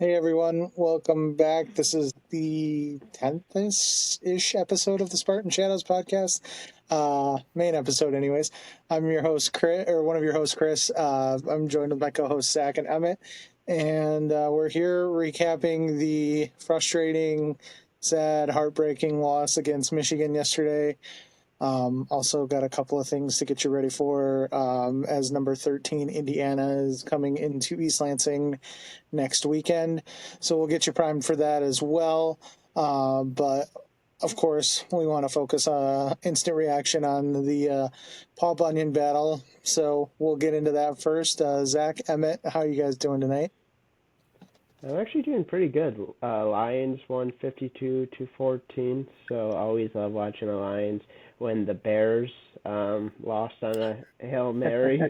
Hey everyone, welcome back. This is the 10th-ish episode of the Spartan Shadows podcast. Main episode anyways. I'm your host Chris, or one of your hosts Chris. I'm joined with my co-hosts Zack and Emmett, and we're here recapping the frustrating, sad, heartbreaking loss against Michigan yesterday. Also got a couple of things to get you ready for, as number 13 Indiana is coming into East Lansing next weekend. So we'll get you primed for that as well. But of course, we want to focus instant reaction on the Paul Bunyan battle. So we'll get into that first. Zack, Emmett, how are you guys doing tonight? I'm actually doing pretty good. Lions won 52-14, so I always love watching the Lions when the Bears lost on a Hail Mary.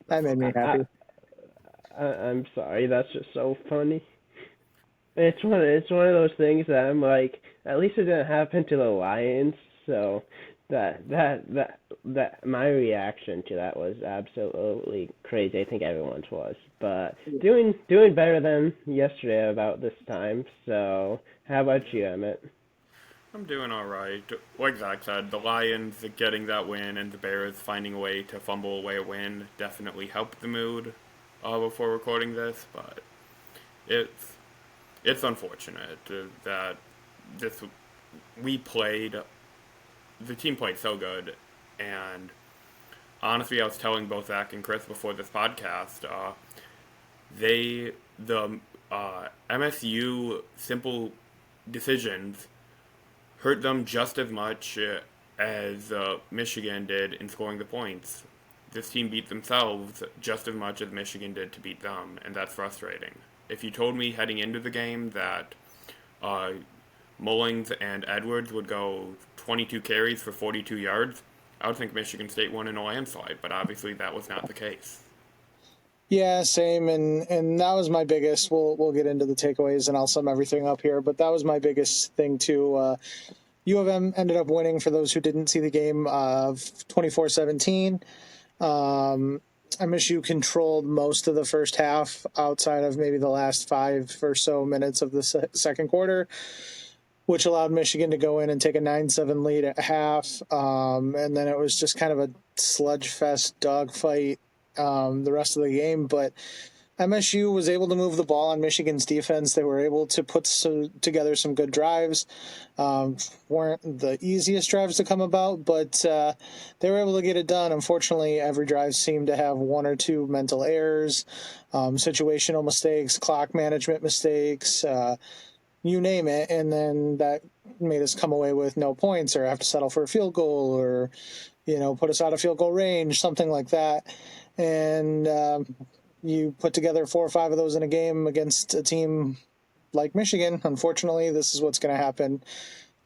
That made me I, I, happy. I'm sorry, that's just so funny. It's one of those things that I'm like, at least it didn't happen to the Lions, so that my reaction to that was absolutely crazy. I think everyone's was, but doing better than yesterday about this time. So how about you, Emmett? I'm doing all right. Like Zach said, the Lions getting that win and the Bears finding a way to fumble away a win definitely helped the mood before recording this, but it's it's unfortunate that this we played the team played so good, and honestly, I was telling both Zach and Chris before this podcast, the MSU simple decisions hurt them just as much as Michigan did in scoring the points. This team beat themselves just as much as Michigan did to beat them, and that's frustrating. If you told me heading into the game that uh, Mullings and Edwards would go 22 carries for 42 yards, I would think Michigan State won in a landslide, but obviously that was not the case. Yeah, same, and that was my biggest. We'll get into the takeaways and I'll sum everything up here. But that was my biggest thing too. U of M ended up winning, for those who didn't see the game, of 24-17. MSU controlled most of the first half outside of maybe the last 5 or so minutes of the second quarter, which allowed Michigan to go in and take a 9-7 lead at half. And then it was just kind of a sludge fest dogfight the rest of the game. But MSU was able to move the ball on Michigan's defense. They were able to put together some good drives. Weren't the easiest drives to come about, but they were able to get it done. Unfortunately, every drive seemed to have one or two mental errors, situational mistakes, clock management mistakes, you name it. And then that made us come away with no points or have to settle for a field goal or, put us out of field goal range, something like that. And you put together 4 or 5 of those in a game against a team like Michigan. Unfortunately, this is what's going to happen.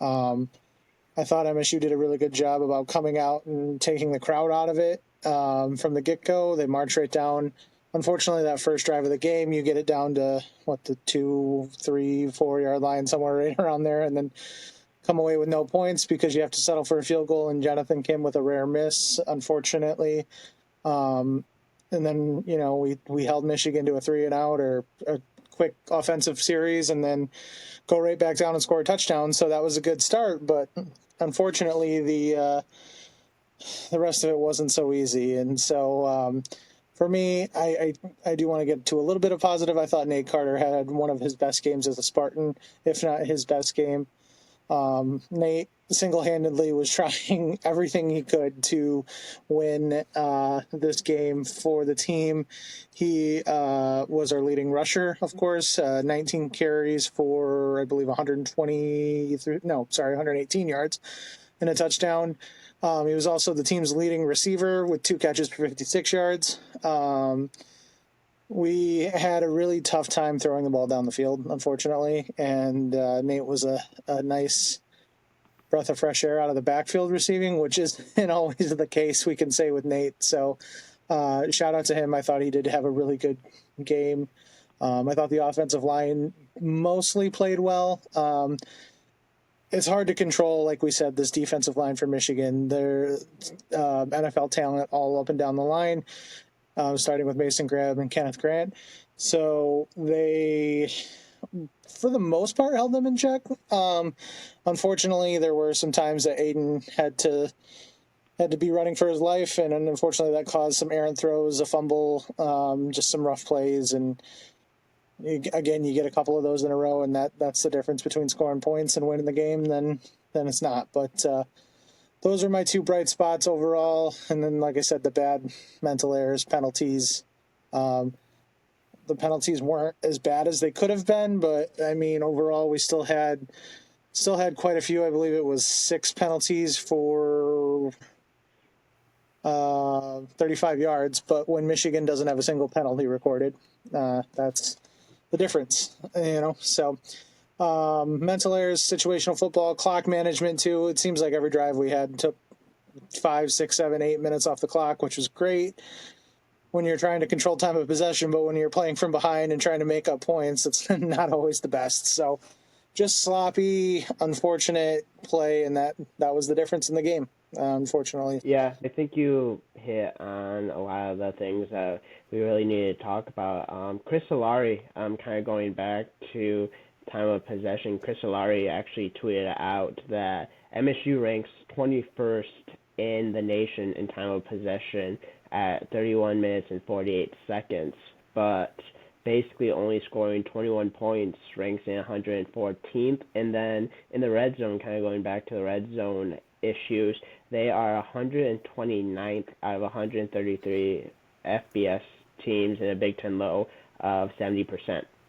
I thought MSU did a really good job about coming out and taking the crowd out of it from the get-go. They marched right down. Unfortunately, that first drive of the game, you get it down to, the 2, 3, 4 yard line, somewhere right around there, and then come away with no points because you have to settle for a field goal, and Jonathan Kim with a rare miss, unfortunately. And then, we held Michigan to a 3-and-out or a quick offensive series and then go right back down and score a touchdown. So that was a good start, but unfortunately the rest of it wasn't so easy. And so for me, I do want to get to a little bit of positive. I thought Nate Carter had one of his best games as a Spartan, if not his best game. Nate single-handedly was trying everything he could to win this game for the team. He was our leading rusher, of course, 19 carries for, I believe, 118 yards and a touchdown. He was also the team's leading receiver with 2 catches for 56 yards. We had a really tough time throwing the ball down the field, unfortunately, and Nate was a nice breath of fresh air out of the backfield receiving, which isn't always the case, we can say, with Nate. So shout out to him. I thought he did have a really good game. I thought the offensive line mostly played well. It's hard to control, like we said, this defensive line for Michigan. They're NFL talent all up and down the line, starting with Mason Graham and Kenneth Grant. So they, for the most part, held them in check. Unfortunately, there were some times that Aiden had to be running for his life, and unfortunately, that caused some errant throws, a fumble, just some rough plays, and again, you get a couple of those in a row, and that's the difference between scoring points and winning the game. Then it's not. But those are my two bright spots overall. And then, like I said, the bad mental errors, penalties. The penalties weren't as bad as they could have been, but I mean, overall, we still had quite a few. I believe it was 6 penalties for 35 yards. But when Michigan doesn't have a single penalty recorded, that's the difference, So mental errors, situational football, clock management too. It seems like every drive we had took 5, 6, 7, 8 minutes off the clock, which was great when you're trying to control time of possession, but when you're playing from behind and trying to make up points, it's not always the best. So just sloppy, unfortunate play, and that was the difference in the game, unfortunately. Yeah, I think you hit on a lot of the things that we really need to talk about. Chris Solari, kind of going back to time of possession, Chris Solari actually tweeted out that MSU ranks 21st in the nation in time of possession at 31 minutes and 48 seconds, but basically only scoring 21 points ranks in 114th. And then in the red zone, kind of going back to the red zone issues, they are 129th out of 133 FBS teams in a Big Ten low of 70%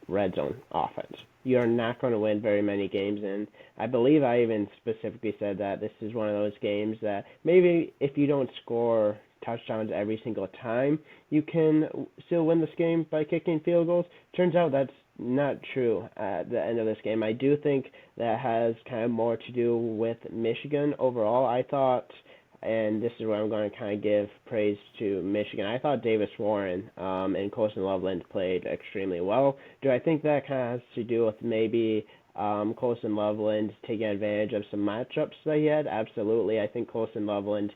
red zone offense. You're not going to win very many games, and I believe I even specifically said that this is one of those games that maybe if you don't score touchdowns every single time, you can still win this game by kicking field goals. Turns out that's not true at the end of this game. I do think that has kind of more to do with Michigan overall. I thought, and this is where I'm going to kind of give praise to Michigan, I thought Davis Warren and Colson Loveland played extremely well. Do I think that kind of has to do with maybe Colson Loveland taking advantage of some matchups that he had? Absolutely. I think Colson Loveland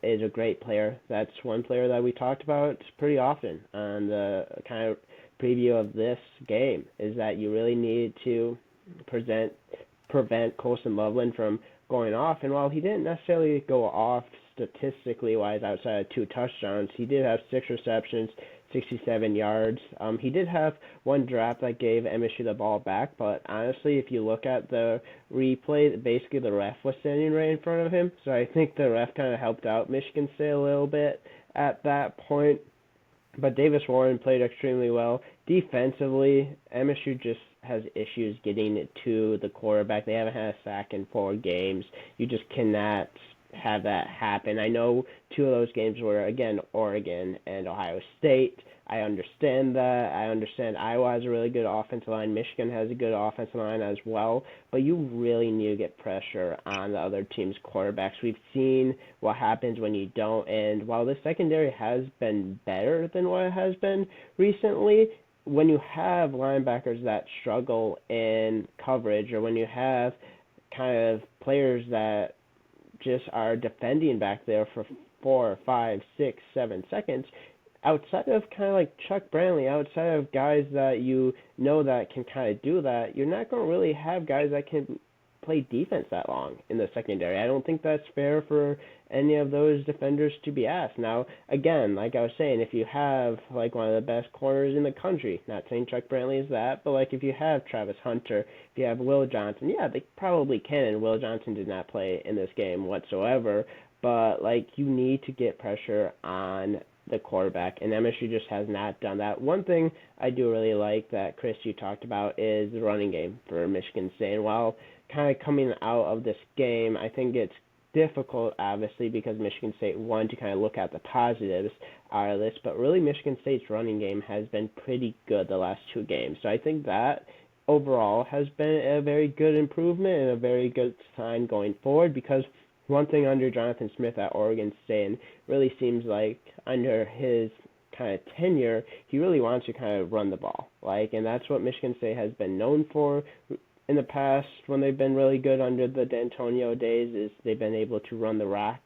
is a great player. That's one player that we talked about pretty often on the kind of preview of this game, is that you really need to prevent Colson Loveland from going off. And while he didn't necessarily go off statistically wise outside of 2 touchdowns, he did have 6 receptions, 67 yards. He did have one drop that gave MSU the ball back, but honestly, if you look at the replay, basically the ref was standing right in front of him, so I think the ref kind of helped out Michigan State a little bit at that point. But Davis Warren played extremely well. Defensively, MSU just has issues getting it to the quarterback. They haven't had a sack in 4 games. You just cannot have that happen. I know 2 of those games were, again, Oregon and Ohio State. I understand that. I understand Iowa has a really good offensive line. Michigan has a good offensive line as well. But you really need to get pressure on the other team's quarterbacks. We've seen what happens when you don't. And while the secondary has been better than what it has been recently, when you have linebackers that struggle in coverage, or when you have kind of players that just are defending back there for 4, 5, 6, 7 seconds, outside of kind of like Chuck Brantley, outside of guys that you know that can kind of do that, you're not going to really have guys that can play defense that long in the secondary. I don't think that's fair for any of those defenders to be asked. Now, again, like I was saying, if you have like one of the best corners in the country, not saying Chuck Brantley is that, but like if you have Travis Hunter, if you have Will Johnson, yeah, they probably can, and Will Johnson did not play in this game whatsoever, but like you need to get pressure on the quarterback, and MSU just has not done that. One thing I do really like that, Chris, you talked about is the running game for Michigan State. And while kind of coming out of this game, I think it's difficult, obviously, because Michigan State wanted to kind of look at the positives out of this, but really Michigan State's running game has been pretty good the last 2 games. So I think that overall has been a very good improvement and a very good sign going forward, because one thing under Jonathan Smith at Oregon State, and really seems like under his kind of tenure, he really wants to kind of run the ball. And that's what Michigan State has been known for in the past when they've been really good under the D'Antonio days, is they've been able to run the rock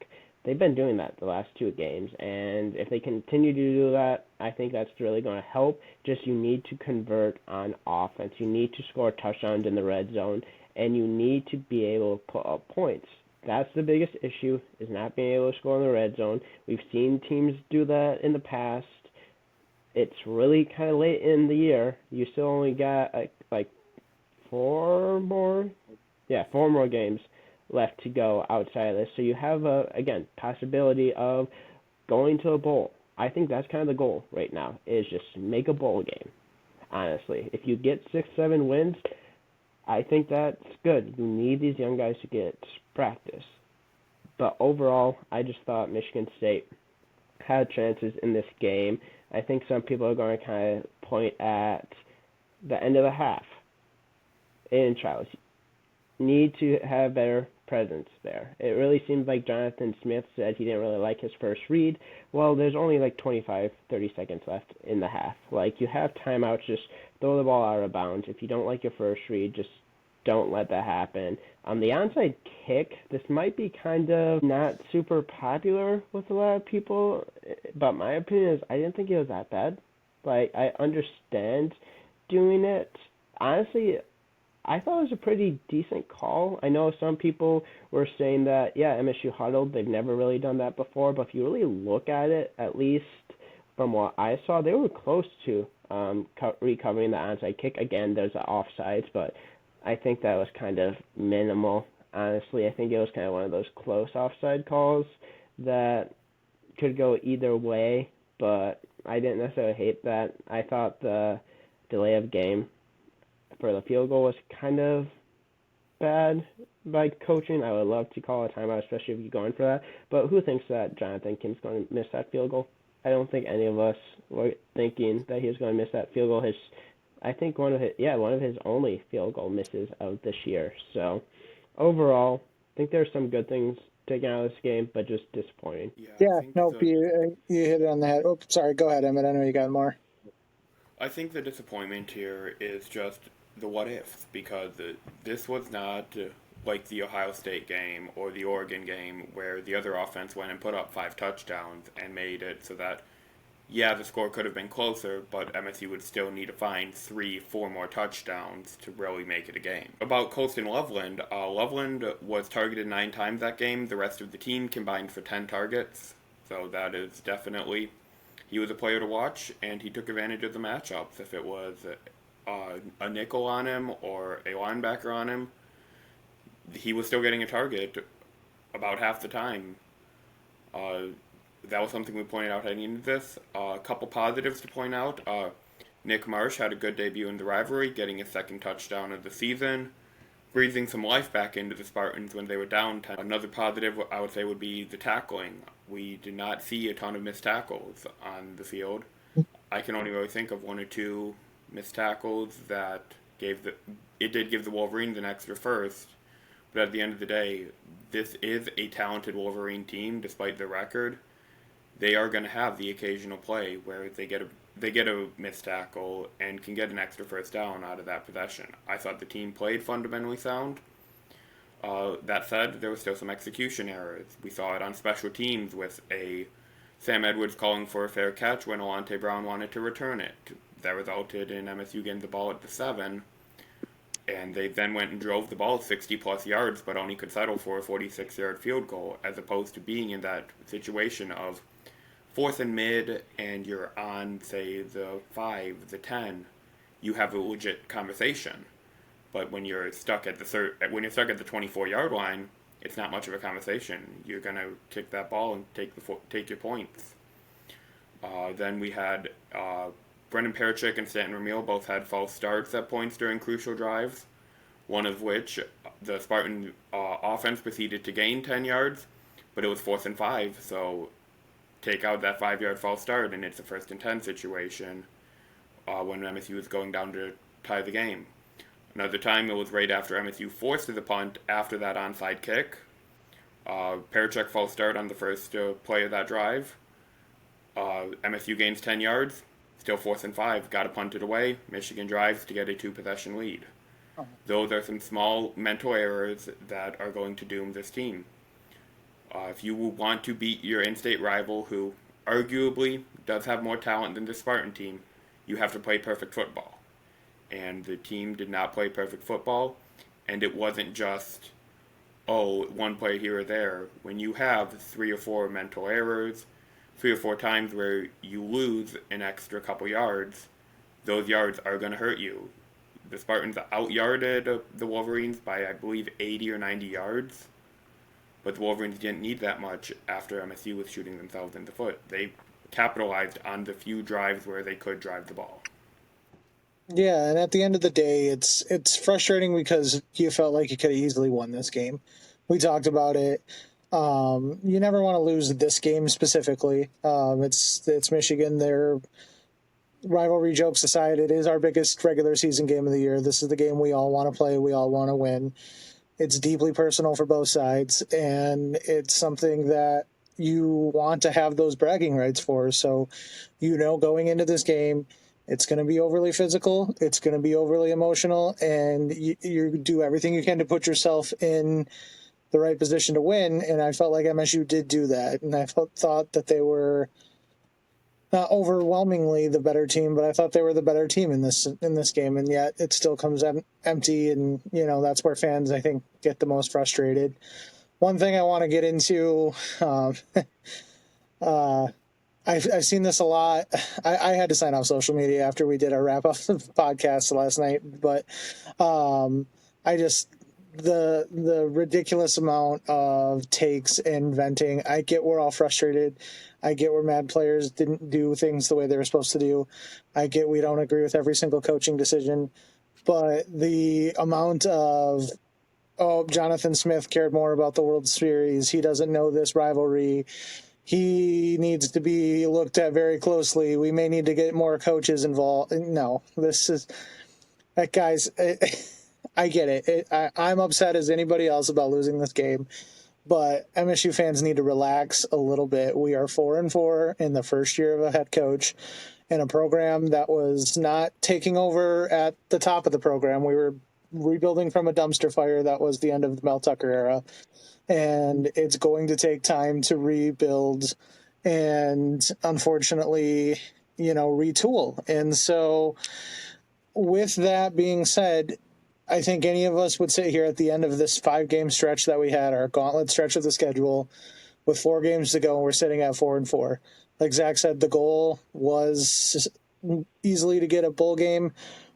they've been doing that the last two games, and if they continue to do that, I think that's really going to help. Just you need to convert on offense. You need to score touchdowns in the red zone, and you need to be able to put up points. That's the biggest issue, is not being able to score in the red zone. We've seen teams do that in the past. It's really kind of late in the year. You still only got like four more games left to go outside of this. So you have again, possibility of going to a bowl. I think that's kind of the goal right now, is just make a bowl game. Honestly, if you get 6-7 wins, I think that's good. You need these young guys to get practice. But overall, I just thought Michigan State had chances in this game. I think some people are going to kind of point at the end of the half in trials. Need to have better presence there. It really seemed like Jonathan Smith said he didn't really like his first read. Well, there's only like 25, 30 seconds left in the half. Like, you have timeouts, just throw the ball out of bounds. If you don't like your first read, just don't let that happen. The onside kick, this might be kind of not super popular with a lot of people, but my opinion is I didn't think it was that bad. Like, I understand doing it. Honestly, I thought it was a pretty decent call. I know some people were saying that, yeah, MSU huddled. They've never really done that before. But if you really look at it, at least from what I saw, they were close to recovering the onside kick. Again, there's the offsides, but I think that was kind of minimal. Honestly, I think it was kind of one of those close offside calls that could go either way, but I didn't necessarily hate that. I thought the delay of game for the field goal was kind of bad by coaching. I would love to call a timeout, especially if you're going for that. But who thinks that Jonathan Kim's going to miss that field goal? I don't think any of us were thinking that he was going to miss that field goal. I think one of his only field goal misses of this year. So overall, I think there's some good things taken out of this game, but just disappointing. Yeah, nope, you hit it on the head. Oh, sorry, go ahead, Emmett. I know you got more. I think the disappointment here is just the what ifs, because this was not like the Ohio State game or the Oregon game where the other offense went and put up 5 touchdowns and made it so that, yeah, the score could have been closer, but MSU would still need to find 3-4 more touchdowns to really make it a game. About Colston Loveland, Loveland was targeted 9 times that game. The rest of the team combined for 10 targets, so that is definitely, he was a player to watch, and he took advantage of the matchups. If it was a nickel on him or a linebacker on him, he was still getting a target about half the time. That was something we pointed out heading into this. A couple positives to point out. Nick Marsh had a good debut in the rivalry, getting his second touchdown of the season, breathing some life back into the Spartans when they were down 10. Another positive, I would say, would be the tackling. We did not see a ton of missed tackles on the field. I can only really think of 1 or 2 missed tackles that did give the Wolverines an extra first. But at the end of the day, this is a talented Wolverine team, despite their record. They are going to have the occasional play where they get a missed tackle and can get an extra first down out of that possession. I thought the team played fundamentally sound. That said, there was still some execution errors. We saw it on special teams with Sam Edwards calling for a fair catch when Alante Brown wanted to return it. That resulted in MSU getting the ball at the 7, and they then went and drove the ball 60-plus yards, but only could settle for a 46-yard field goal, as opposed to being in that situation of 4th and mid, and you're on, say, the 5, the 10, you have a legit conversation. But when you're stuck at the 24-yard line, it's not much of a conversation. You're gonna kick that ball and take your points. Then we had Brendan Parachik and Stanton Ramil both had false starts at points during crucial drives. One of which the Spartan offense proceeded to gain 10 yards, but it was 4th and 5, so take out that 5-yard false start, and it's a 1st and 10 situation when MSU is going down to tie the game. Another time, it was right after MSU forced the punt after that onside kick. Parachek false start on the first play of that drive. MSU gains 10 yards, still 4th and 5, got to punt it away. Michigan drives to get a 2-possession lead. Those are some small mental errors that are going to doom this team. If you want to beat your in-state rival, who arguably does have more talent than the Spartan team, you have to play perfect football. And the team did not play perfect football, and it wasn't just, oh, one play here or there. When you have 3 or 4 mental errors, 3 or 4 times where you lose an extra couple yards, those yards are going to hurt you. The Spartans out-yarded the Wolverines by, I believe, 80 or 90 yards, but the Wolverines didn't need that much after MSU was shooting themselves in the foot. They capitalized on the few drives where they could drive the ball. Yeah, and at the end of the day, it's frustrating because you felt like you could have easily won this game. We talked about it. You never want to lose this game specifically. It's Michigan. Their rivalry jokes aside, it is our biggest regular season game of the year. This is the game we all want to play. We all want to win. It's deeply personal for both sides, and it's something that you want to have those bragging rights for. So, going into this game, it's going to be overly physical. It's going to be overly emotional, and you do everything you can to put yourself in the right position to win. And I felt like MSU did do that, and I thought that they were not overwhelmingly the better team, but I thought they were the better team in this game, and yet it still comes empty, and that's where fans, I think, get the most frustrated. One thing I want to get into, I've seen this a lot. I had to sign off social media after we did our wrap up podcast last night, but the ridiculous amount of takes and venting. I get we're all frustrated. I get we're mad players didn't do things the way they were supposed to do. I get we don't agree with every single coaching decision, but the amount of Jonathan Smith cared more about the World Series. He doesn't know this rivalry. He needs to be looked at very closely. We may need to get more coaches involved. No, guys. I get it. I'm upset as anybody else about losing this game, but MSU fans need to relax a little bit. We are 4-4 in the first year of a head coach in a program that was not taking over at the top of the program. We were rebuilding from a dumpster fire that was the end of the Mel Tucker era, and it's going to take time to rebuild and, unfortunately, retool. And so, with that being said, I think any of us would sit here at the end of this 5-game stretch that we had, our gauntlet stretch of the schedule, with 4 games to go, and we're sitting at 4-4. Like Zack said, the goal was easily to get a bowl game.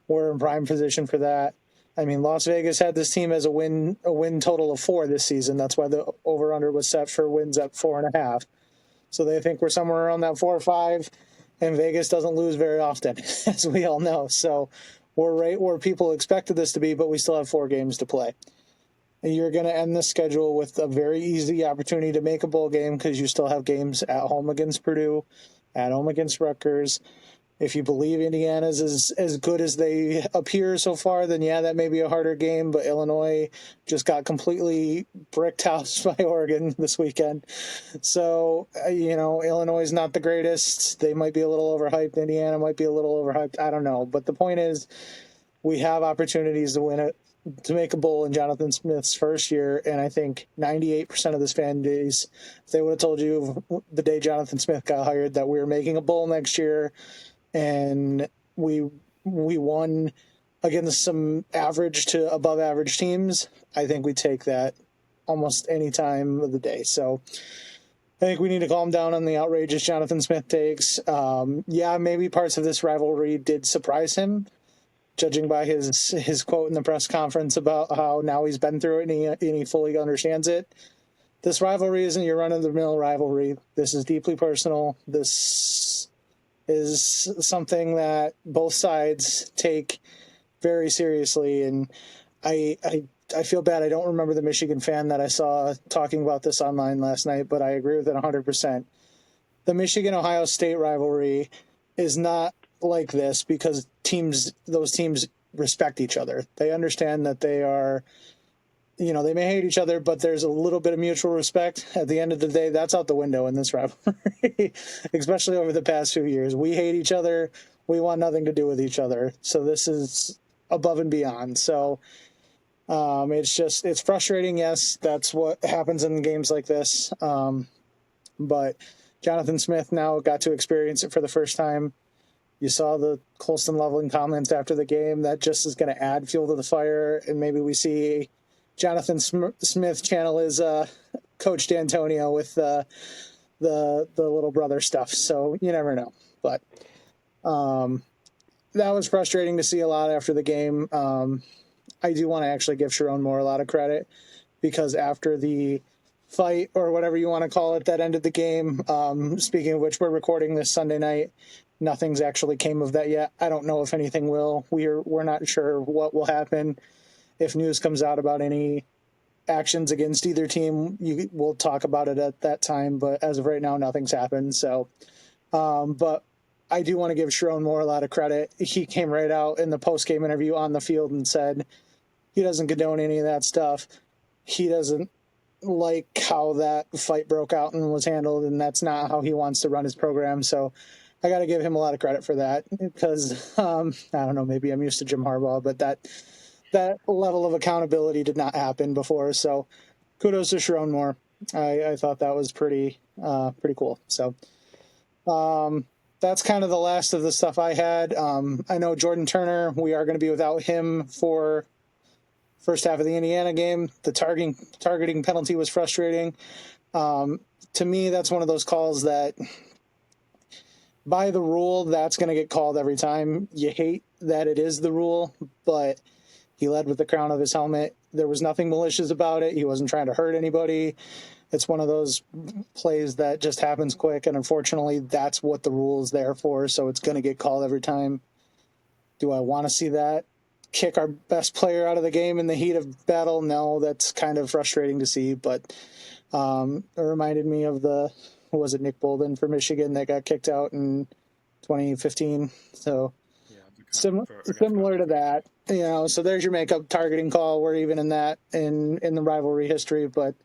We're in prime position for that. I mean, Las Vegas had this team as a win total of 4 this season. That's why the over-under was set for wins at 4.5. So they think we're somewhere around that 4 or 5, and Vegas doesn't lose very often, as we all know. So we're right where people expected this to be, but we still have 4 games to play. And you're going to end the schedule with a very easy opportunity to make a bowl game because you still have games at home against Purdue, at home against Rutgers. If you believe Indiana's as good as they appear so far, then yeah, that may be a harder game, but Illinois just got completely bricked house by Oregon this weekend. So, Illinois is not the greatest. They might be a little overhyped. Indiana might be a little overhyped. I don't know. But the point is, we have opportunities to win it, to make a bowl in Jonathan Smith's first year, and I think 98% of this fan base, if they would have told you the day Jonathan Smith got hired that we were making a bowl next year, and we won against some average to above average teams, I think we take that almost any time of the day. So I think we need to calm down on the outrageous Jonathan Smith takes. Maybe parts of this rivalry did surprise him, judging by his quote in the press conference about how now he's been through it and he fully understands it. This rivalry isn't your run-of-the-mill rivalry. This is deeply personal. This is something that both sides take very seriously, and I feel bad. I don't remember the Michigan fan that I saw talking about this online last night, but I agree with it 100%. The Michigan-Ohio State rivalry is not like this because those teams respect each other. They understand that they are, they may hate each other, but there's a little bit of mutual respect. At the end of the day, that's out the window in this rivalry, especially over the past few years. We hate each other. We want nothing to do with each other. So this is above and beyond. So It's frustrating. Yes, that's what happens in games like this. But Jonathan Smith now got to experience it for the first time. You saw the Colston leveling comments after the game. That just is going to add fuel to the fire, and maybe we see Jonathan Smith channel his Coach D'Antonio with the little brother stuff. So you never know. But that was frustrating to see a lot after the game. I do want to actually give Sharon Moore a lot of credit, because after the fight, or whatever you want to call it, that ended the game. Speaking of which, we're recording this Sunday night. Nothing's actually came of that yet. I don't know if anything will. We're not sure what will happen. If news comes out about any actions against either team, we'll talk about it at that time. But as of right now, nothing's happened. So, but I do want to give Sharon Moore a lot of credit. He came right out in the post-game interview on the field and said he doesn't condone any of that stuff. He doesn't like how that fight broke out and was handled, and that's not how he wants to run his program. So I got to give him a lot of credit for that, because I don't know, maybe I'm used to Jim Harbaugh, but that level of accountability did not happen before. So kudos to Sharon Moore. I thought that was pretty cool. So that's kind of the last of the stuff I had. I know Jordan Turner, we are going to be without him for first half of the Indiana game. The targeting penalty was frustrating. To me, that's one of those calls that, by the rule, that's going to get called every time. You hate that it is the rule, but he led with the crown of his helmet. There was nothing malicious about it. He wasn't trying to hurt anybody. It's one of those plays that just happens quick, and unfortunately, that's what the rule is there for, so it's going to get called every time. Do I want to see that kick our best player out of the game in the heat of battle? No, that's kind of frustrating to see, but it reminded me of Nick Bolden for Michigan that got kicked out in 2015. So similar to that, so there's your makeup targeting call. We're even in that in the rivalry history, but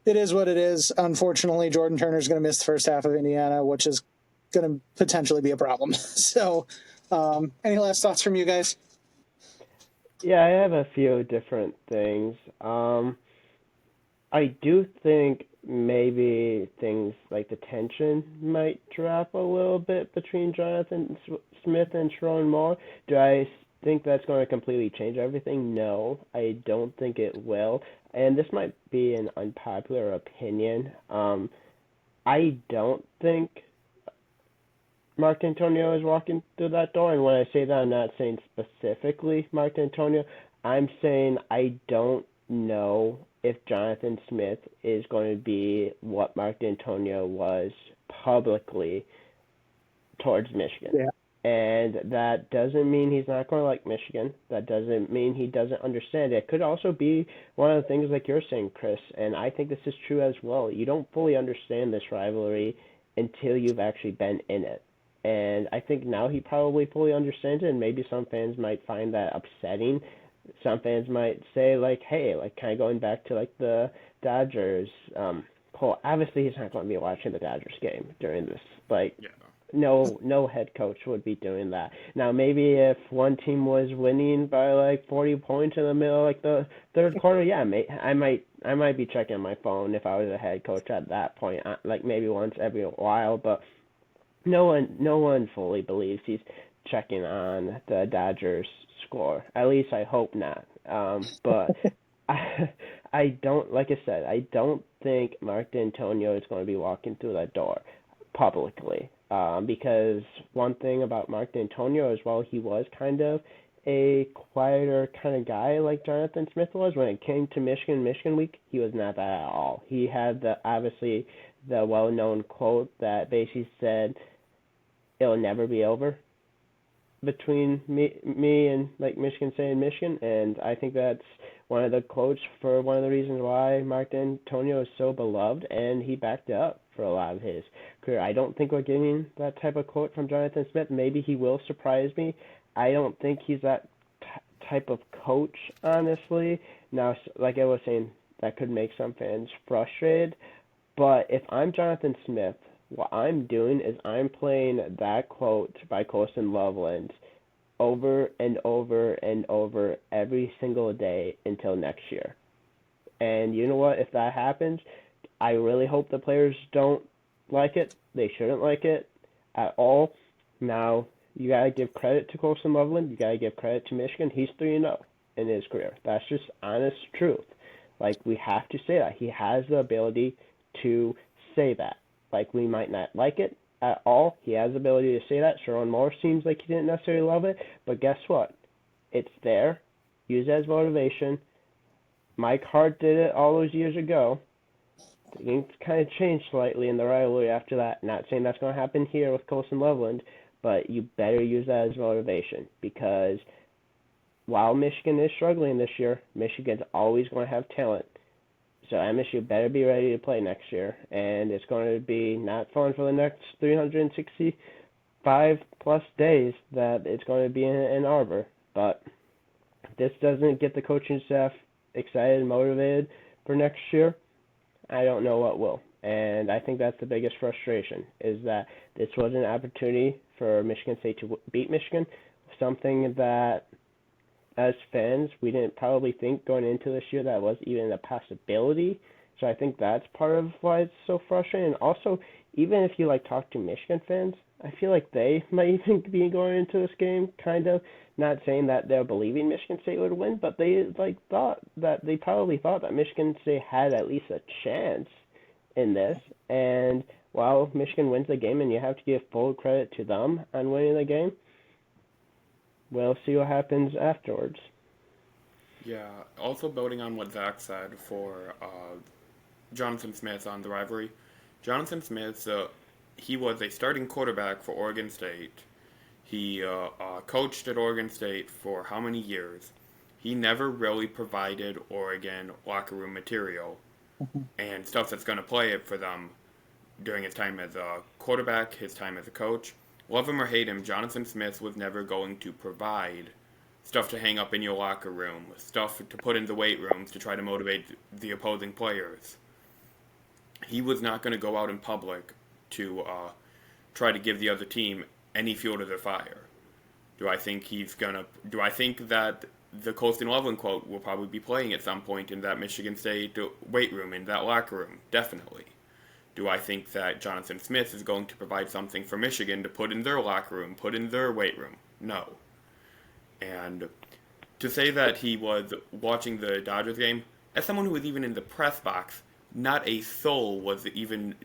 it is what it is. Unfortunately, Jordan Turner's going to miss the first half of Indiana, which is going to potentially be a problem. So any last thoughts from you guys? Yeah, I have a few different things. I do think maybe things like the tension might drop a little bit between Jonathan Smith and Sharon Moore. Do I think that's going to completely change everything? No, I don't think it will. And this might be an unpopular opinion. I don't think Mark Antonio is walking through that door. And when I say that, I'm not saying specifically Mark Antonio. I'm saying I don't know if Jonathan Smith is going to be what Mark D'Antonio was publicly towards Michigan. Yeah. And that doesn't mean he's not going to like Michigan. That doesn't mean he doesn't understand it. It could also be one of the things like you're saying, Chris, and I think this is true as well. You don't fully understand this rivalry until you've actually been in it. And I think now he probably fully understands it, and maybe some fans might find that upsetting. Some fans might say, like, hey, like, kind of going back to, like, the Dodgers. Cole, obviously he's not going to be watching the Dodgers game during this. Like, Yeah. no head coach would be doing that. Now, maybe if one team was winning by, like, 40 points in the middle of, like, the third quarter, yeah, I might be checking my phone if I was a head coach at that point, like, maybe once every while, but no one fully believes he's checking on the Dodgers score. At least I hope not. But I don't, like I said, I don't think Mark D'Antonio is going to be walking through that door publicly. Because one thing about Mark D'Antonio as well, he was kind of a quieter kind of guy like Jonathan Smith was. When it came to Michigan Week, he was not that at all. He had obviously the well-known quote that basically said, "It'll never be over between me and like Michigan State and Michigan," and I think that's one of the quotes for one of the reasons why Mark D'Antonio is so beloved, and he backed it up for a lot of his career. I don't think we're getting that type of quote from Jonathan Smith. Maybe he will surprise me. I don't think he's that type of coach, honestly. Now, like I was saying, that could make some fans frustrated, but if I'm Jonathan Smith, what I'm doing is I'm playing that quote by Colston Loveland over and over and over every single day until next year. And you know what? If that happens, I really hope the players don't like it. They shouldn't like it at all. Now, you gotta give credit to Colson Loveland. You gotta give credit to Michigan. He's 3-0 in his career. That's just honest truth. Like, we have to say that. He has the ability to say that. Like, we might not like it at all. He has the ability to say that. Sherrone Moore seems like he didn't necessarily love it. But guess what? It's there. Use it as motivation. Mike Hart did it all those years ago. Things kind of changed slightly in the rivalry after that. Not saying that's going to happen here with Colson Loveland, but you better use that as motivation because while Michigan is struggling this year, Michigan's always going to have talent. So MSU better be ready to play next year, and it's going to be not fun for the next 365 plus days that it's going to be in Ann Arbor. But if this doesn't get the coaching staff excited and motivated for next year, I don't know what will. And I think that's the biggest frustration, is that this was an opportunity for Michigan State to beat Michigan, something that as fans we didn't probably think going into this year that was even a possibility. So I think that's part of why it's so frustrating. And also, even if you talk to Michigan fans, I feel like they might even be going into this game kind of not saying that they're believing Michigan State would win, but they probably thought that Michigan State had at least a chance in this. And while Michigan wins the game, and you have to give full credit to them on winning the game, we'll see what happens afterwards. Yeah, also building on what Zach said for Jonathan Smith on the rivalry. Jonathan Smith, he was a starting quarterback for Oregon State. He coached at Oregon State for how many years? He never really provided Oregon locker room material and stuff that's going to play it for them during his time as a quarterback, his time as a coach. Love him or hate him, Jonathan Smith was never going to provide stuff to hang up in your locker room, stuff to put in the weight rooms to try to motivate the opposing players. He was not going to go out in public to try to give the other team any fuel to their fire. Do I think that the Colson Loveland quote will probably be playing at some point in that Michigan State weight room, in that locker room? Definitely. Do I think that Jonathan Smith is going to provide something for Michigan to put in their locker room, put in their weight room? No. And to say that he was watching the Dodgers game, as someone who was even in the press box, not a soul was even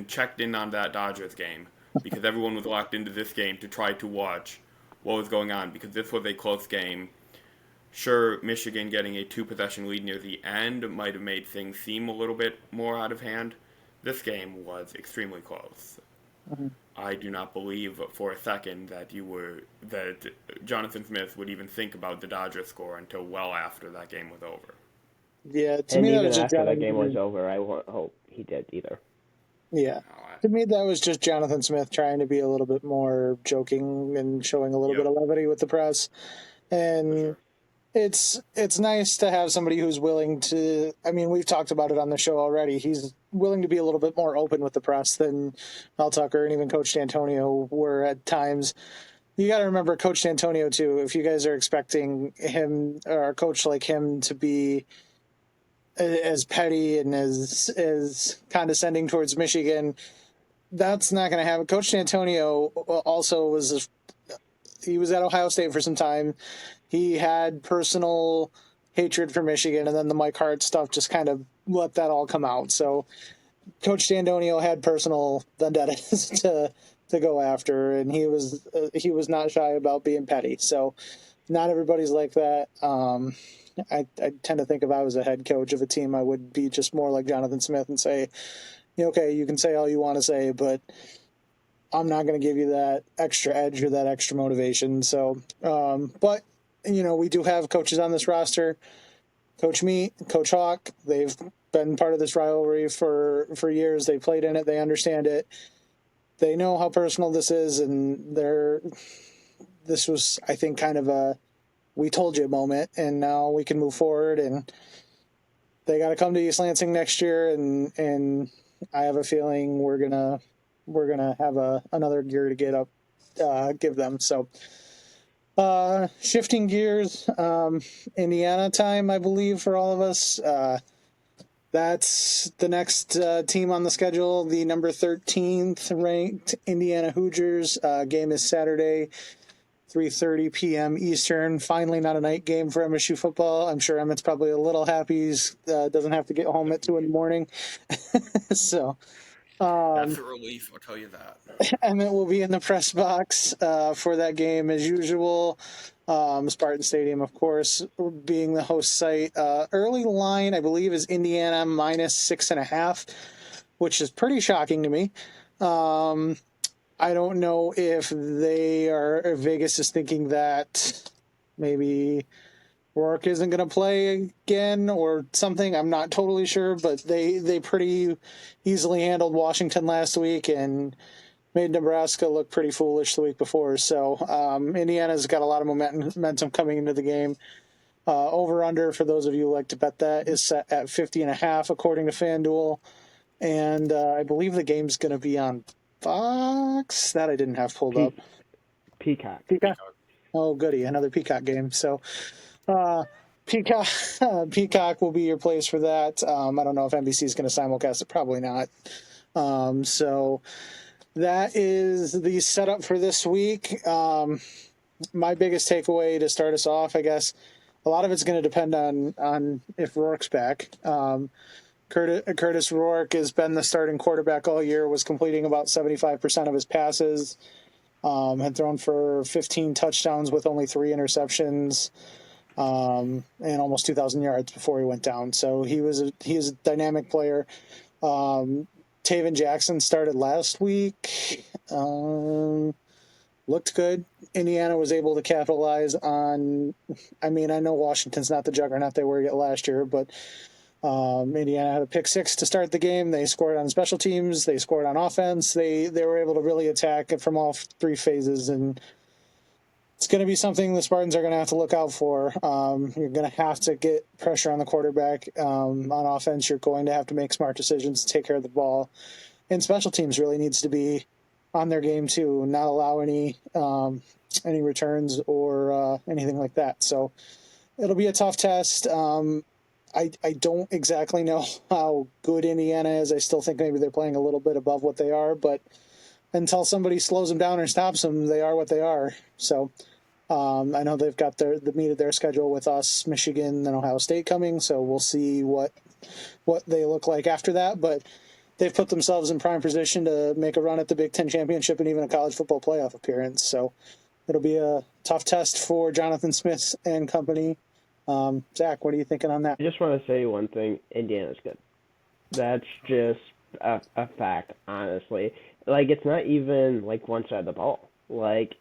checked in on that Dodgers game because everyone was locked into this game to try to watch what was going on because this was a close game. Sure, Michigan getting a 2-possession lead near the end might have made things seem a little bit more out of hand. This game was extremely close. Mm-hmm. I do not believe for a second that Jonathan Smith would even think about the Dodgers score until well after that game was over. Yeah, to me, even after that game was over, I won't hope he did either. Yeah. To me, that was just Jonathan Smith trying to be a little bit more joking and showing a little bit of levity with the press. And sure. It's nice to have somebody who's willing to, I mean, we've talked about it on the show already. He's willing to be a little bit more open with the press than Mel Tucker and even Coach D'Antonio were at times. You got to remember Coach D'Antonio, too. If you guys are expecting him or a coach like him to be as petty and as condescending towards Michigan, that's not going to happen. Coach D'Antonio also was at Ohio State for some time. He had personal hatred for Michigan, and then the Mike Hart stuff just kind of let that all come out. So Coach D'Antonio had personal vendettas to go after, and he was not shy about being petty. So not everybody's like that. I tend to think if I was a head coach of a team, I would be just more like Jonathan Smith and say, okay, you can say all you want to say, but I'm not going to give you that extra edge or that extra motivation. So, but, we do have coaches on this roster. Coach Meat, Coach Hawk, they've been part of this rivalry for years. They played in it. They understand it. They know how personal this is, and this was, I think, kind of a we told you moment, and now we can move forward. And they got to come to East Lansing next year, and I have a feeling we're gonna have another gear to give them. So Shifting gears, Indiana time, I believe, for all of us. That's the next team on the schedule, the number 13th ranked Indiana Hoosiers. Game is Saturday, 3:30 p.m. Eastern. Finally, not a night game for MSU football. I'm sure Emmett's probably a little happy he doesn't have to get home at 2 in the morning. So That's a relief, I'll tell you that. Emmett will be in the press box for that game as usual. Spartan Stadium, of course, being the host site. Early line, I believe, is Indiana minus 6.5, which is pretty shocking to me. I don't know if Vegas is thinking that maybe Rourke isn't going to play again or something. I'm not totally sure, but they pretty easily handled Washington last week and made Nebraska look pretty foolish the week before. So Indiana's got a lot of momentum coming into the game. Over-under, for those of you who like to bet that, is set at 50.5 according to FanDuel. And I believe the game's going to be on Fox. That I didn't have pulled up. Peacock. Peacock? Oh, goody. Another Peacock game. So Peacock Peacock will be your place for that. I don't know if NBC is going to simulcast it. Probably not. So that is the setup for this week. My biggest takeaway to start us off, I guess, a lot of it's going to depend on if Rourke's back. Curtis Rourke has been the starting quarterback all year, was completing about 75% of his passes, had thrown for 15 touchdowns with only 3 interceptions, and almost 2,000 yards before he went down. So he is a dynamic player. Taven Jackson started last week. Looked good. Indiana was able to capitalize on. I mean, I know Washington's not the juggernaut they were last year, but Indiana had a pick 6 to start the game. They scored on special teams. They scored on offense. They were able to really attack it from all 3 phases, and it's going to be something the Spartans are going to have to look out for. You're going to have to get pressure on the quarterback. On offense, you're going to have to make smart decisions to take care of the ball. And special teams really needs to be on their game too, not allow any returns or anything like that. So it'll be a tough test. I don't exactly know how good Indiana is. I still think maybe they're playing a little bit above what they are, but until somebody slows them down or stops them, they are what they are. So I know they've got the meat of their schedule with us, Michigan, and Ohio State coming, so we'll see what they look like after that. But they've put themselves in prime position to make a run at the Big Ten championship and even a college football playoff appearance. So it'll be a tough test for Jonathan Smith and company. Zach, what are you thinking on that? I just want to say one thing. Indiana's good. That's just a fact, honestly. Like, it's not even, like, one side of the ball. Like,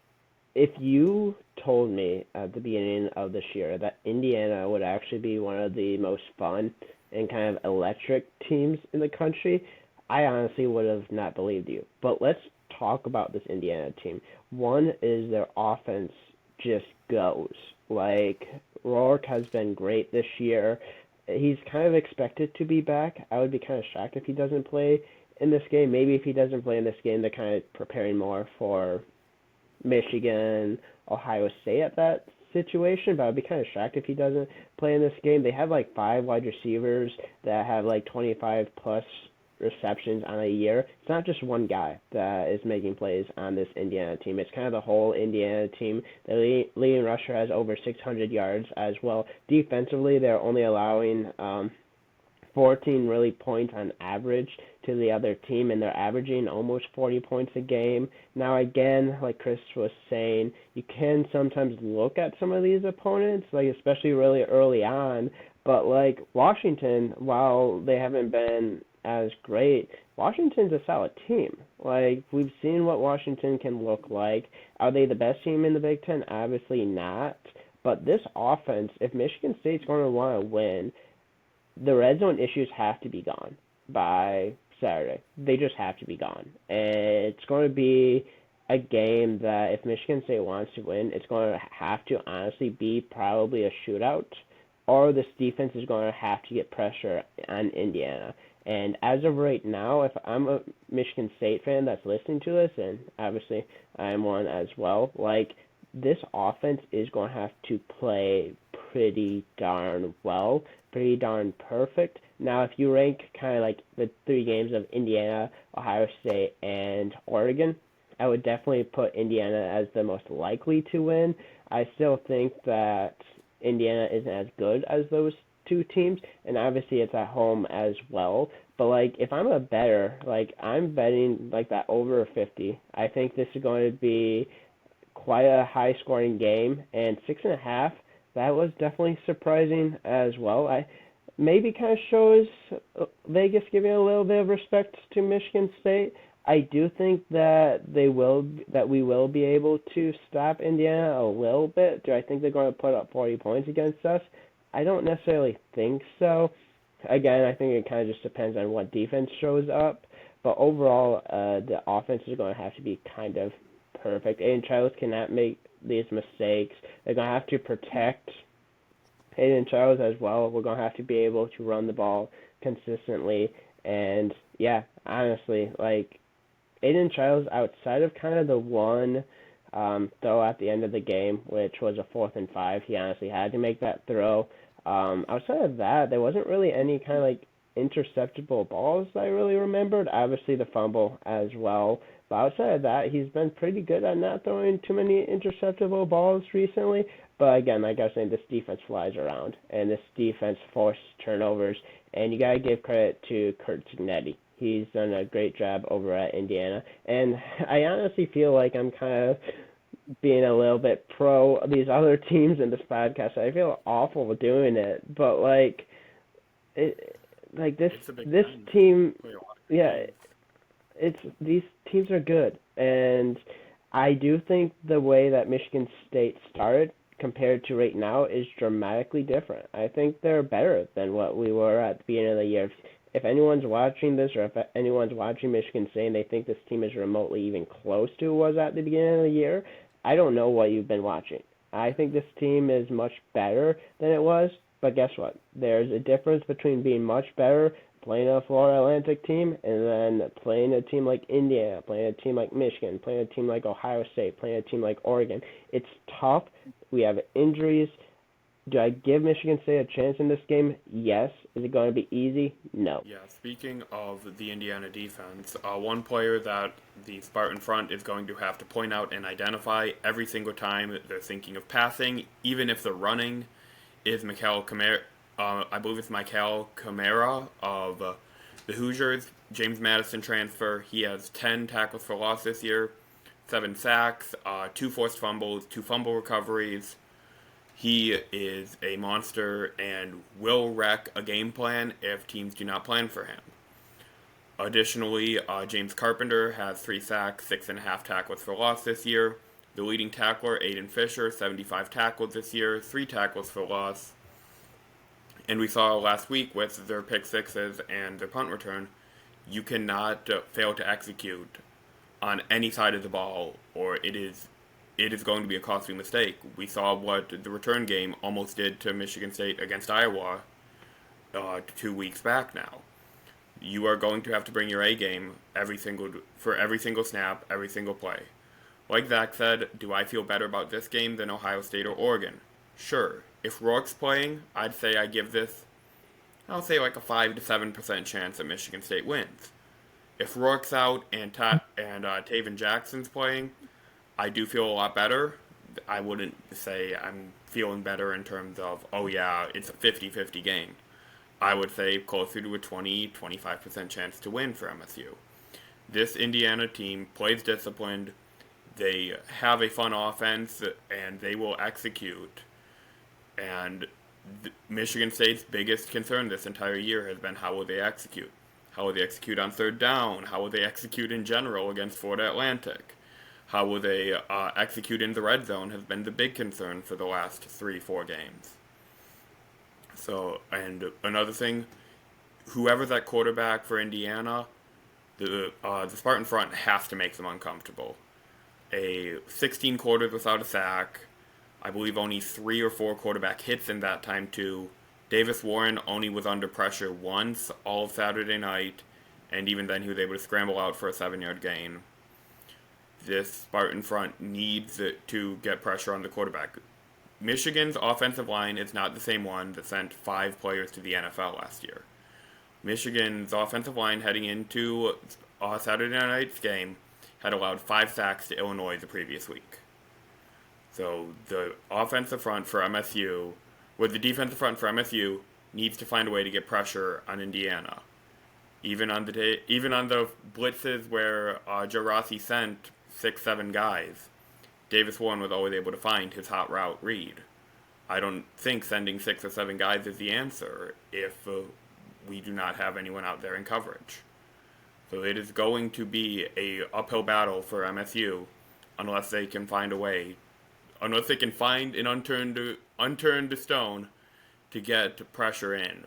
if you told me at the beginning of this year that Indiana would actually be one of the most fun and kind of electric teams in the country, I honestly would have not believed you. But let's talk about this Indiana team. One is their offense just goes. Like, Rourke has been great this year. He's kind of expected to be back. I would be kind of shocked if he doesn't play in this game. Maybe if he doesn't play in this game, they're kind of preparing more for Michigan, Ohio State at that situation, but I'd be kind of shocked if he doesn't play in this game. They have like 5 wide receivers that have like 25 plus receptions on a year. It's not just one guy that is making plays on this Indiana team. It's kind of the whole Indiana team. The leading rusher has over 600 yards as well. Defensively, they're only allowing 14 really points on average to the other team, and they're averaging almost 40 points a game. Now, again, like Chris was saying, you can sometimes look at some of these opponents, like especially really early on, but like Washington, while they haven't been as great, Washington's a solid team. Like, we've seen what Washington can look like. Are they the best team in the Big Ten? Obviously not. But this offense, if Michigan State's going to want to win, the red zone issues have to be gone by Saturday. They just have to be gone. It's going to be a game that if Michigan State wants to win, it's going to have to honestly be probably a shootout, or this defense is going to have to get pressure on Indiana. And as of right now, if I'm a Michigan State fan that's listening to this, and obviously I am one as well, like, this offense is going to have to play pretty darn well, pretty darn perfect. Now, if you rank kind of like the three games of Indiana, Ohio State, and Oregon, I would definitely put Indiana as the most likely to win. I still think that Indiana isn't as good as those two teams, and obviously it's at home as well. But like, if I'm a bettor, like I'm betting like that over 50. I think this is going to be quite a high scoring game, and 6.5. That was definitely surprising as well. I maybe kind of shows Vegas giving a little bit of respect to Michigan State. I do think that we will be able to stop Indiana a little bit. Do I think they're going to put up 40 points against us? I don't necessarily think so. Again, I think it kind of just depends on what defense shows up. But overall, the offense is going to have to be kind of perfect. Aiden Charles cannot make these mistakes. They're going to have to protect Aiden Charles as well. We're going to have to be able to run the ball consistently. And yeah, honestly, like Aiden Charles, outside of kind of the one throw at the end of the game, which was a 4th and 5, he honestly had to make that throw. Outside of that, there wasn't really any kind of like interceptable balls that I really remembered. Obviously the fumble as well. But outside of that, he's been pretty good at not throwing too many interceptable balls recently. But again, like I was saying, this defense flies around, and this defense forces turnovers. And you gotta give credit to Kurt Cignetti. He's done a great job over at Indiana. And I honestly feel like I'm kind of being a little bit pro these other teams in this podcast. I feel awful doing it, but like this team, yeah, it's these teams are good, and I do think the way that Michigan State started compared to right now is dramatically different. I think they're better than what we were at the beginning of the year. If anyone's watching this, or if anyone's watching Michigan State and they think this team is remotely even close to what was at the beginning of the year, I don't know what you've been watching. I think this team is much better than it was, but guess what? There's a difference between being much better, playing a Florida Atlantic team, and then playing a team like Indiana, playing a team like Michigan, playing a team like Ohio State, playing a team like Oregon. It's tough. We have injuries. Do I give Michigan State a chance in this game? Yes. Is it going to be easy? No. Yeah, speaking of the Indiana defense, one player that the Spartan front is going to have to point out and identify every single time they're thinking of passing, even if they're running, is Mikel Kamara. I believe it's Mikel Kamara of the Hoosiers, James Madison transfer. He has 10 tackles for loss this year, 7 sacks, 2 forced fumbles, 2 fumble recoveries. He is a monster and will wreck a game plan if teams do not plan for him. Additionally, James Carpenter has 3 sacks, 6.5 tackles for loss this year. The leading tackler, Aiden Fisher, 75 tackles this year, 3 tackles for loss. And we saw last week with their pick sixes and their punt return, you cannot fail to execute on any side of the ball, or it is going to be a costly mistake. We saw what the return game almost did to Michigan State against Iowa 2 weeks back now. You are going to have to bring your A game for every single snap, every single play. Like Zack said, do I feel better about this game than Ohio State or Oregon? Sure. If Rourke's playing, I'd say I give this, I'll say like a 5 to 7% chance that Michigan State wins. If Rourke's out and Taven Jackson's playing, I do feel a lot better. I wouldn't say I'm feeling better in terms of, oh yeah, it's a 50-50 game. I would say closer to a 20-25% chance to win for MSU. This Indiana team plays disciplined. They have a fun offense, and they will execute. And Michigan State's biggest concern this entire year has been how will they execute. How will they execute on third down? How will they execute in general against Florida Atlantic? How will they execute in the red zone has been the big concern for the last 3-4 games. So, and another thing, whoever's at quarterback for Indiana, the Spartan front has to make them uncomfortable. 16 quarters without a sack. I believe only 3 or 4 quarterback hits in that time too. Davis Warren only was under pressure once all of Saturday night, and even then he was able to scramble out for a 7-yard gain. this Spartan front needs to get pressure on the quarterback. Michigan's offensive line is not the same one that sent 5 players to the NFL last year. Michigan's offensive line heading into Saturday night's game had allowed 5 sacks to Illinois the previous week. So the offensive front for MSU, with the defensive front for MSU, needs to find a way to get pressure on Indiana. Even on the blitzes where Joe Rossi sent 6, 7 guys, Davis Warren was always able to find his hot route read. I don't think sending 6 or 7 guys is the answer if we do not have anyone out there in coverage. So it is going to be a uphill battle for MSU unless they can find a way, unless they can find an unturned stone to get pressure in.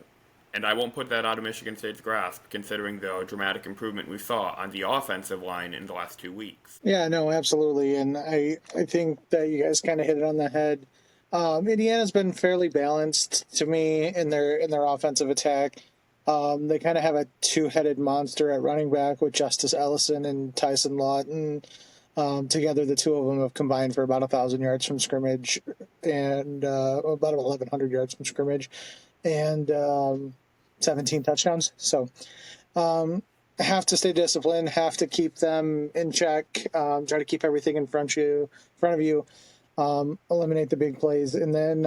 And I won't put that out of Michigan State's grasp, considering the dramatic improvement we saw on the offensive line in the last 2 weeks. Yeah, no, absolutely. And I think that you guys kind of hit it on the head. Indiana's been fairly balanced to me in their offensive attack. They kind of have a two-headed monster at running back with Justice Ellison and Tyson Lawton. Together, the two of them have combined for about 1,000 yards from scrimmage and about 1,100 yards from scrimmage and 17 touchdowns. So have to stay disciplined, have to keep them in check, try to keep everything in front of you, eliminate the big plays. And then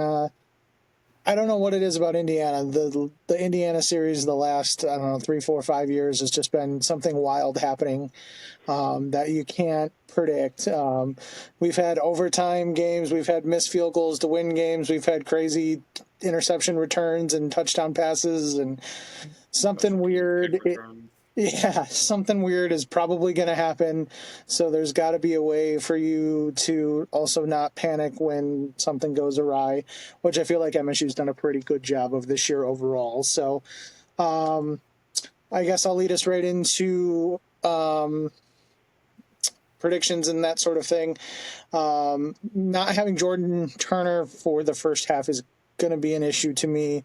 I don't know what it is about Indiana. The Indiana series the last, 3, 4, 5 years has just been something wild happening that you can't predict. We've had overtime games. We've had missed field goals to win games. We've had crazy interception returns and touchdown passes and something weird. Something weird is probably going to happen. So there's got to be a way for you to also not panic when something goes awry, which I feel like MSU's done a pretty good job of this year overall. So I guess I'll lead us right into predictions and that sort of thing. Not having Jordan Turner for the first half is going to be an issue to me.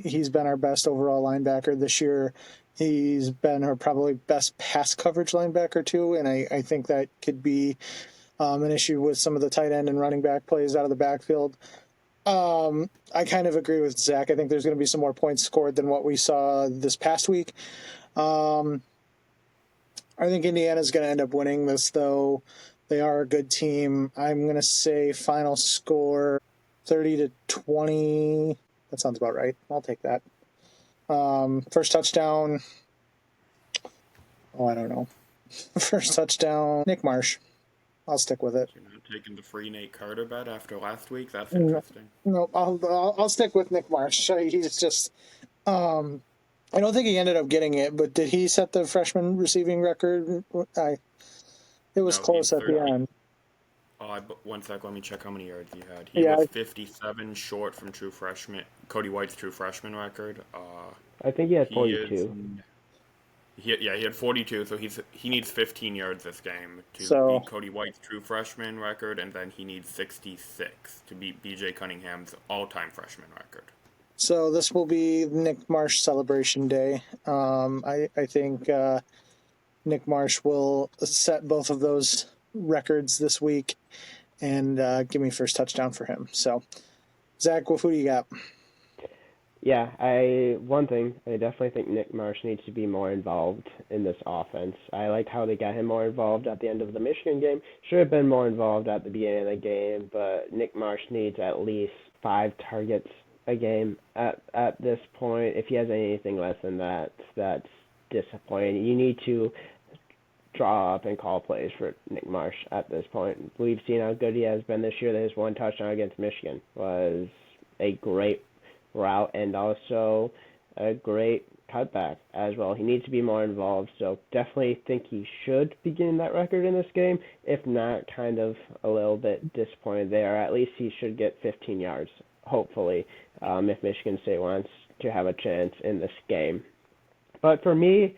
He's been our best overall linebacker this year. He's been our probably best pass coverage linebacker too, and I think that could be an issue with some of the tight end and running back plays out of the backfield. I kind of agree with Zach. I think there's going to be some more points scored than what we saw this past week. I think Indiana's going to end up winning this, though. They are a good team. I'm going to say final score 30-20. That sounds about right. I'll take that. First touchdown. I don't know. First touchdown, Nick Marsh. I'll stick with it. You're not taking the free Nate Carter bet after last week? That's interesting. No, I'll stick with Nick Marsh. He's just. I don't think he ended up getting it, but did he set the freshman receiving record? It was close at the end. One sec, let me check how many yards he had. He was 57 short from true freshman, Cody White's true freshman record. I think he had 42. He had 42, so he needs 15 yards this game to beat Cody White's true freshman record, and then he needs 66 to beat B.J. Cunningham's all-time freshman record. So this will be Nick Marsh celebration day. I think Nick Marsh will set both of those records this week and give me first touchdown for him. So, Zach, who do you got? Yeah, I definitely think Nick Marsh needs to be more involved in this offense. I like how they got him more involved at the end of the Michigan game. Should have been more involved at the beginning of the game, but Nick Marsh needs at least 5 targets a game at this point. If he has anything less than that, that's disappointing. You need to draw up and call plays for Nick Marsh at this point. We've seen how good he has been this year. His one touchdown against Michigan was a great route and also a great cutback as well. He needs to be more involved, so definitely think he should be getting that record in this game. If not, kind of a little bit disappointed there. At least he should get 15 yards, hopefully, if Michigan State wants to have a chance in this game. But for me,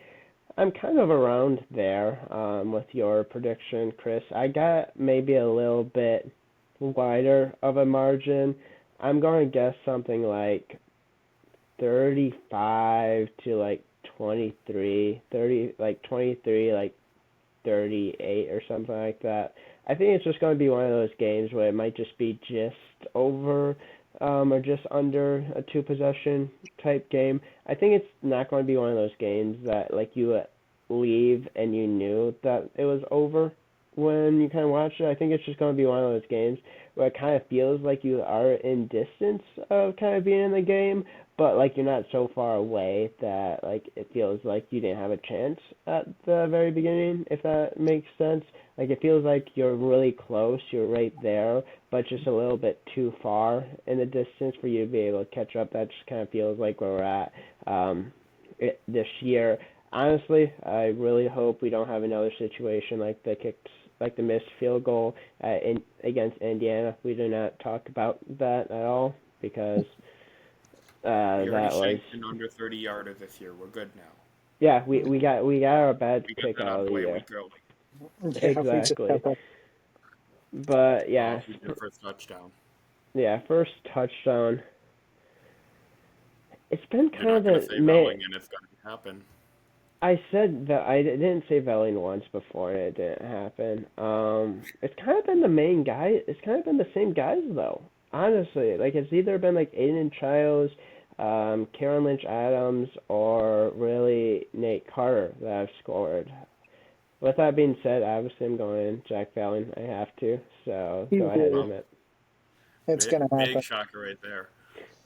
I'm kind of around there with your prediction, Chris. I got maybe a little bit wider of a margin. I'm going to guess something like 35 to 23, 23, 38 or something like that. I think it's just going to be one of those games where it might just be just over or just under a two possession type game. I think it's not going to be one of those games that like you leave and you knew that it was over when you kind of watch it. I think it's just going to be one of those games where it kind of feels like you are in distance of kind of being in the game, but like you're not so far away that like it feels like you didn't have a chance at the very beginning, if that makes sense. Like it feels like you're really close, you're right there, but just a little bit too far in the distance for you to be able to catch up. That just kind of feels like where we're at this year. Honestly, I really hope we don't have another situation like the missed field goal against Indiana. We do not talk about that at all because We already that was shanked an under 30-yarder this year. We're good now. yeah, we got our bad We got kick that out out of of the the way a year. week early. Yeah, we just Exactly. got that. But yeah, Who did the first touchdown? first touchdown. It's been You're kind not of going to a say man. Velling, and it's going to happen. I said that I didn't say Velling once before, and it didn't happen. It's kind of been the main guy. It's kind of been the same guys though. Honestly, like it's either been like Aiden Childs, Karen Lynch Adams, or really Nate Carter that have scored. With that being said, obviously I'm going Jack Velling. I have to. So go ahead, Easily. Well, Emmett. It's going to big happen. shocker right there.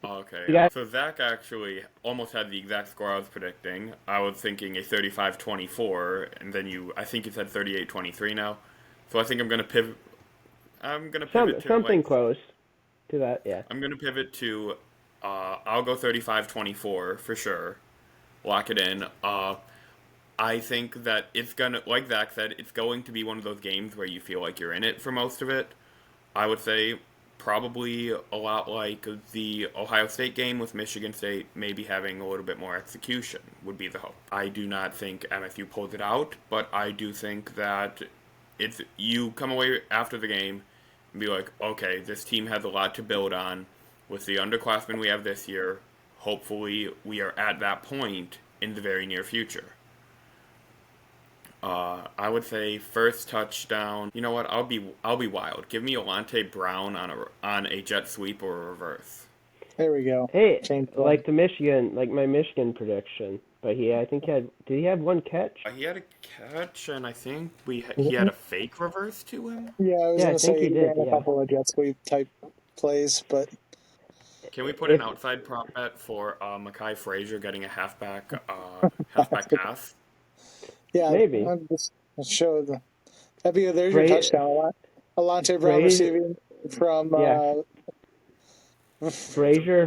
Okay, You got so Zach actually almost had the exact score I was predicting. I was thinking a 35-24, and then I think you said 38-23 now. So I think I'm gonna pivot. I'm gonna pivot to something close to that. Yeah. I'm gonna pivot to. I'll go 35-24 for sure. Lock it in. I think that it's gonna, like Zach said, it's going to be one of those games where you feel like you're in it for most of it. I would say probably a lot like the Ohio State game with Michigan State, maybe having a little bit more execution would be the hope. I do not think MSU pulls it out, but I do think that it's you come away after the game and be like, okay, this team has a lot to build on with the underclassmen we have this year. Hopefully, we are at that point in the very near future. I would say first touchdown. You know what? I'll be wild. Give me Alante Brown on a jet sweep or a reverse. There we go. Hey, Change like my Michigan prediction. But I think did he have one catch? He had a catch, and I think he had one. a fake reverse to him. Yeah, I was Yeah, going I to think say he he did. ran a Yeah. couple of jet sweep type plays, but Can we put an If outside prop bet for Makai Frazier getting a halfback that's halfback good. pass? Yeah, maybe I'll just show there's your Fra- touchdown. Alante Brown Frazier, receiving from yeah, Frazier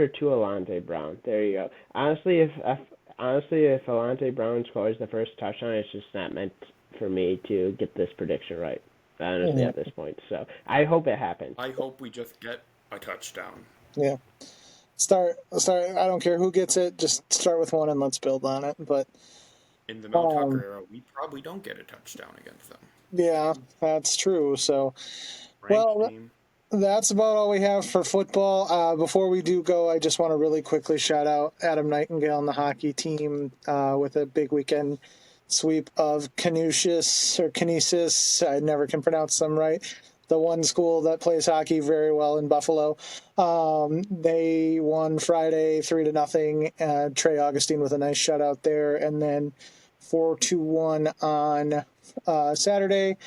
to Alante Brown. There you go. Honestly, if Alante Brown scores the first touchdown, it's just not meant for me to get this prediction right. Honestly, yeah, at this point, so I hope it happens. I hope we just get a touchdown. yeah. Start. I don't care who gets it. Just start with one and let's build on it. But In the Mel Tucker um, era, we probably don't get a touchdown against them. yeah, that's true. So Ranked well, team. that's about all we have for football. Before we do go, I just want to really quickly shout out Adam Nightingale and the hockey team with a big weekend sweep of Canisius. I never can pronounce them right. The one school that plays hockey very well in Buffalo. They won Friday 3-0. Trey Augustine with a nice shutout there, and then 4-1 on Saturday.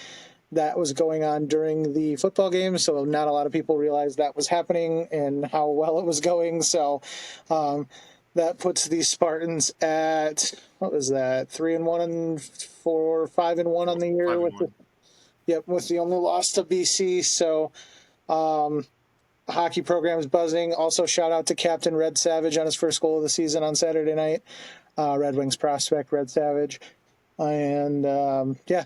That was going on during the football game, so not a lot of people realized that was happening and how well it was going. So that puts the Spartans at what was that 3-1 and 5-1 on the year with the 5-1. with the only loss to BC. So the hockey program is buzzing. Also, shout out to Captain Red Savage on his first goal of the season on Saturday night. Red Wings prospect Red Savage. And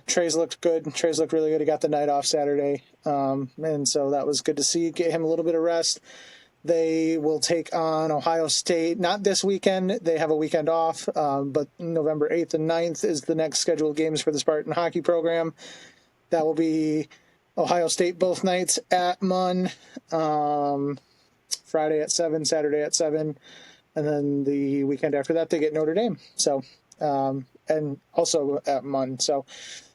Trey's looked good. Trey's looked really good. He got the night off Saturday, and so that was good to see. Get him a little bit of rest. They will take on Ohio State. Not this weekend. They have a weekend off, but November 8th and 9th is the next scheduled games for the Spartan hockey program. That will be Ohio State both nights at Munn, Friday at 7, Saturday at 7, and then the weekend after that they get Notre Dame. So and also at Munn. So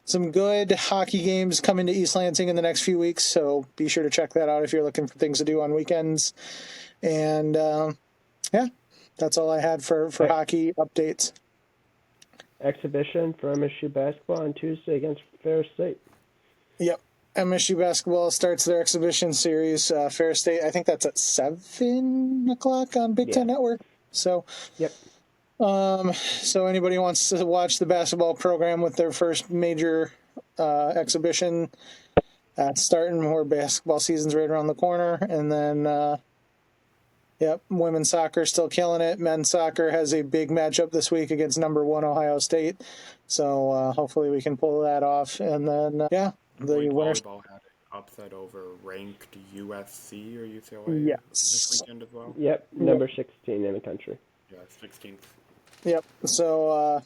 some good hockey games coming to East Lansing in the next few weeks, so be sure to check that out if you're looking for things to do on weekends. And yeah, that's all I had for hockey updates. Exhibition for MSU basketball on Tuesday against Ferris State. Yep. MSU basketball starts their exhibition series. Ferris State, I think that's at 7 o'clock on Big Ten Network. So, yep. So anybody wants to watch the basketball program with their first major exhibition, that's starting where basketball season's right around the corner. And then, women's soccer still killing it. Men's soccer has a big matchup this week against number 1 Ohio State. So hopefully we can pull that off. And then, the winner. Volleyball had an upset over ranked USC or UCLA this weekend as well. Yep, number 16 in the country. Yeah, 16th. Yep. So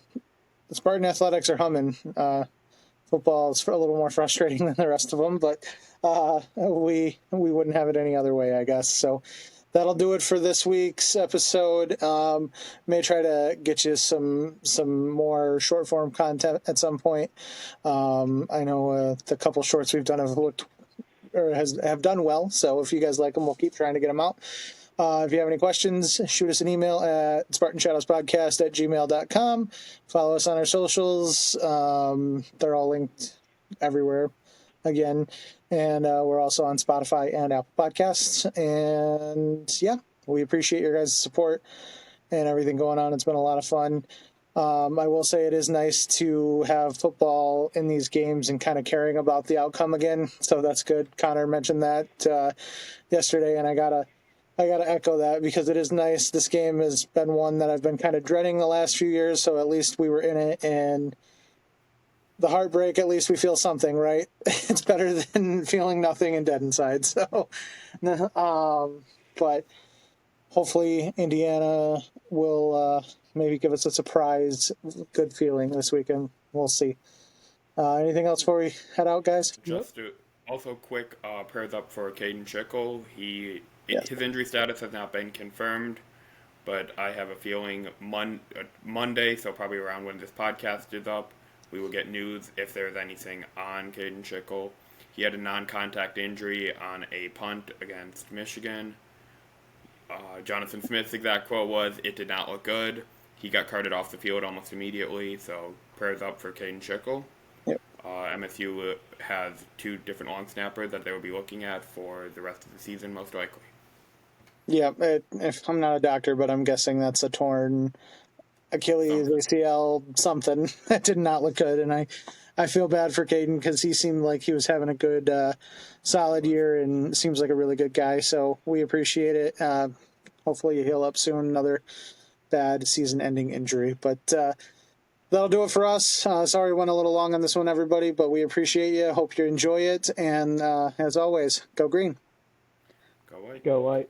the Spartan athletics are humming. Football is a little more frustrating than the rest of them, but we wouldn't have it any other way, I guess. So that'll do it for this week's episode. May try to get you some more short form content at some point. I know the couple shorts we've done have done well. So if you guys like them, we'll keep trying to get them out. If you have any questions, shoot us an email at spartanshadowspodcast@gmail.com. Follow us on our socials. They're all linked everywhere again. And we're also on Spotify and Apple Podcasts. And yeah, we appreciate your guys' support and everything going on. It's been a lot of fun. I will say it is nice to have football in these games and kind of caring about the outcome again. So that's good. Connor mentioned that yesterday, and I gotta echo that because it is nice. This game has been one that I've been kind of dreading the last few years, so at least we were in it, and the heartbreak, at least we feel something, right? It's better than feeling nothing and dead inside. So, but hopefully Indiana will maybe give us a surprise, good feeling this weekend. We'll see. Anything else before we head out, guys? Just also quick prayers up for Caden Schickel. His injury status has not been confirmed, but I have a feeling Monday, so probably around when this podcast is up, we will get news if there's anything on Caden Schickel. He had a non-contact injury on a punt against Michigan. Jonathan Smith's exact quote was, "It did not look good." He got carted off the field almost immediately, so prayers up for Caden Schickel. Yep. MSU has 2 different long snappers that they will be looking at for the rest of the season, most likely. Yeah, if I'm not a doctor, but I'm guessing that's a torn Achilles, ACL, something. That did not look good, and I feel bad for Caden because he seemed like he was having a good, solid year and seems like a really good guy, so we appreciate it. Hopefully you heal up soon, another bad season-ending injury, but that'll do it for us. Sorry we went a little long on this one, everybody, but we appreciate you. Hope you enjoy it, and as always, go green. Go White. Go White.